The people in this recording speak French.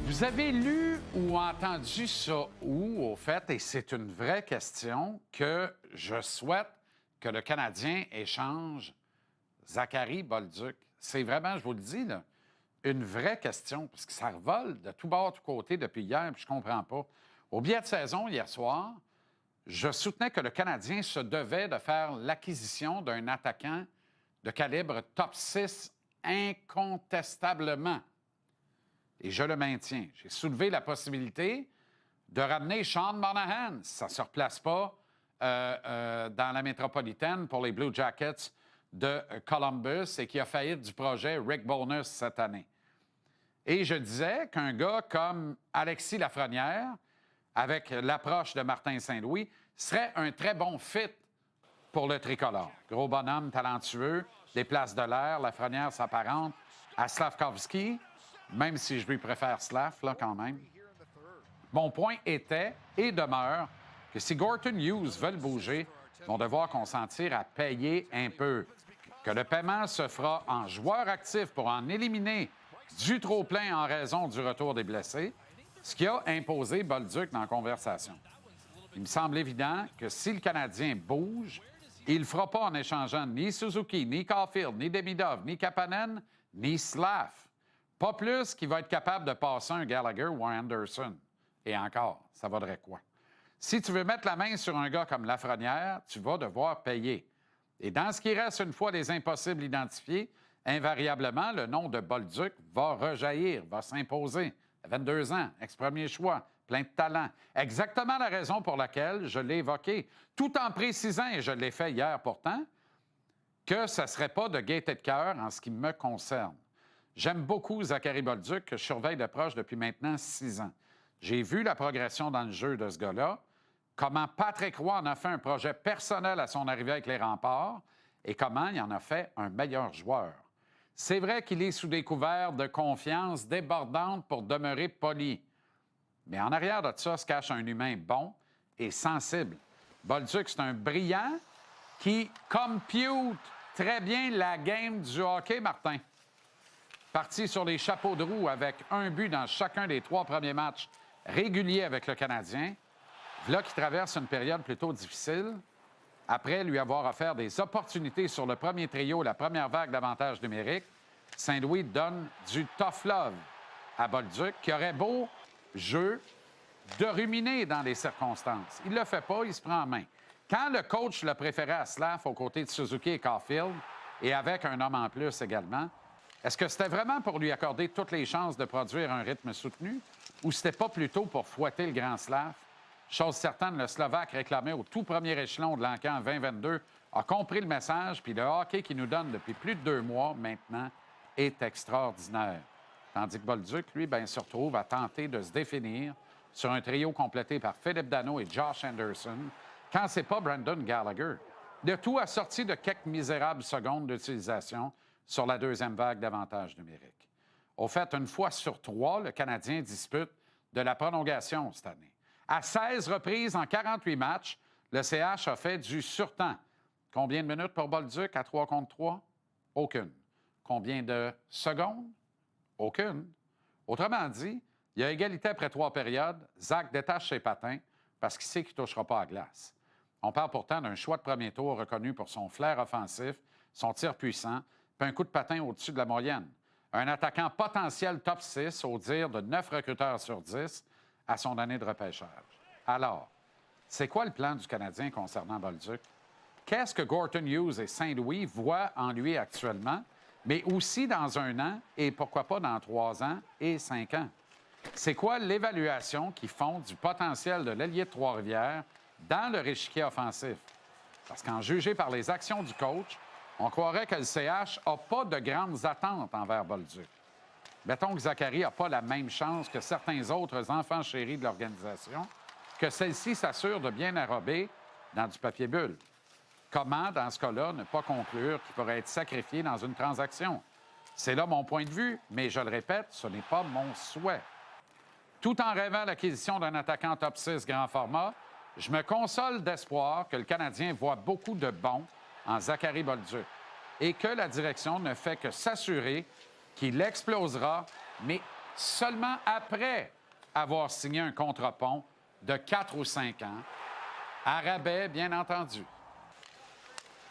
Vous avez lu ou entendu ça où, au fait, et c'est une vraie question, que je souhaite que le Canadien échange Zachary Bolduc? C'est vraiment, je vous le dis, là, une vraie question, parce que ça revole de tout bord, de tout côté depuis hier, puis je comprends pas. Au billet de saison, hier soir, je soutenais que le Canadien se devait de faire l'acquisition d'un attaquant de calibre top 6 incontestablement. Et je le maintiens. J'ai soulevé la possibilité de ramener Sean Monahan, si ça ne se replace pas dans la métropolitaine pour les Blue Jackets de Columbus et qui a failli du projet Rick Bowness cette année. Et je disais qu'un gars comme Alexis Lafrenière, avec l'approche de Martin Saint-Louis, serait un très bon fit pour le tricolore. Gros bonhomme, talentueux, des places de l'air. Lafrenière s'apparente à Slavkovski, même si je lui préfère Slav, là, quand même. Mon point était et demeure que si Gorton Hughes veulent bouger, ils vont devoir consentir à payer un peu. Que le paiement se fera en joueur actif pour en éliminer du trop-plein en raison du retour des blessés, ce qui a imposé Bolduc dans la conversation. Il me semble évident que si le Canadien bouge, il ne le fera pas en échangeant ni Suzuki, ni Caulfield, ni Demidov, ni Kapanen, ni Slav. Pas plus qu'il va être capable de passer un Gallagher ou un Anderson. Et encore, ça vaudrait quoi? Si tu veux mettre la main sur un gars comme Lafrenière, tu vas devoir payer. Et dans ce qui reste une fois les impossibles identifiés, invariablement, le nom de Bolduc va rejaillir, va s'imposer. 22 ans, ex-premier choix, plein de talent. Exactement la raison pour laquelle je l'ai évoqué, tout en précisant, et je l'ai fait hier pourtant, que ce ne serait pas de gaieté de cœur en ce qui me concerne. J'aime beaucoup Zachary Bolduc, que je surveille de proche depuis maintenant 6 ans. J'ai vu la progression dans le jeu de ce gars-là, comment Patrick Roy en a fait un projet personnel à son arrivée avec les Remparts et comment il en a fait un meilleur joueur. C'est vrai qu'il est sous des couverts de confiance débordante pour demeurer poli. Mais en arrière de ça se cache un humain bon et sensible. Bolduc, c'est un brillant qui compute très bien la game du hockey, Martin. Parti sur les chapeaux de roue avec un but dans chacun des 3 premiers matchs réguliers avec le Canadien, là qui traverse une période plutôt difficile, après lui avoir offert des opportunités sur le premier trio, la première vague d'avantages numériques, Saint-Louis donne du tough love à Bolduc, qui aurait beau jeu de ruminer dans les circonstances. Il ne le fait pas, il se prend en main. Quand le coach l'a préféré à Slav aux côtés de Suzuki et Caulfield, et avec un homme en plus également, est-ce que c'était vraiment pour lui accorder toutes les chances de produire un rythme soutenu ou c'était pas plutôt pour fouetter le grand Slav? Chose certaine, le Slovaque réclamé au tout premier échelon de l'encan 2022 a compris le message, puis le hockey qu'il nous donne depuis plus de 2 mois maintenant est extraordinaire. Tandis que Bolduc, lui, se retrouve à tenter de se définir sur un trio complété par Philippe Danault et Josh Anderson quand c'est pas Brendan Gallagher. Le tout assorti de quelques misérables secondes d'utilisation sur la deuxième vague d'avantages numériques. Au fait, une fois sur 3, le Canadien dispute de la prolongation cette année. À 16 reprises en 48 matchs, le CH a fait du surtemps. Combien de minutes pour Bolduc à 3 contre 3? Aucune. Combien de secondes? Aucune. Autrement dit, il y a égalité après 3 périodes. Zach détache ses patins parce qu'il sait qu'il ne touchera pas à glace. On parle pourtant d'un choix de premier tour reconnu pour son flair offensif, son tir puissant, puis un coup de patin au-dessus de la moyenne. Un attaquant potentiel top 6, au dire de 9 recruteurs sur 10, à son année de repêchage. Alors, c'est quoi le plan du Canadien concernant Bolduc? Qu'est-ce que Gorton Hughes et Saint-Louis voient en lui actuellement, mais aussi dans 1 an et pourquoi pas dans 3 ans et 5 ans? C'est quoi l'évaluation qu'ils font du potentiel de l'ailier de Trois-Rivières dans le échiquier offensif? Parce qu'en jugé par les actions du coach, on croirait que le CH n'a pas de grandes attentes envers Bolduc. Mettons que Zachary n'a pas la même chance que certains autres enfants chéris de l'organisation, que celle-ci s'assure de bien arrober dans du papier bulle. Comment, dans ce cas-là, ne pas conclure qu'il pourrait être sacrifié dans une transaction? C'est là mon point de vue, mais je le répète, ce n'est pas mon souhait. Tout en rêvant l'acquisition d'un attaquant top 6 grand format, je me console d'espoir que le Canadien voit beaucoup de bon en Zachary Bolduc et que la direction ne fait que s'assurer qu'il explosera, mais seulement après avoir signé un contre-pont de 4 ou 5 ans, à rabais, bien entendu.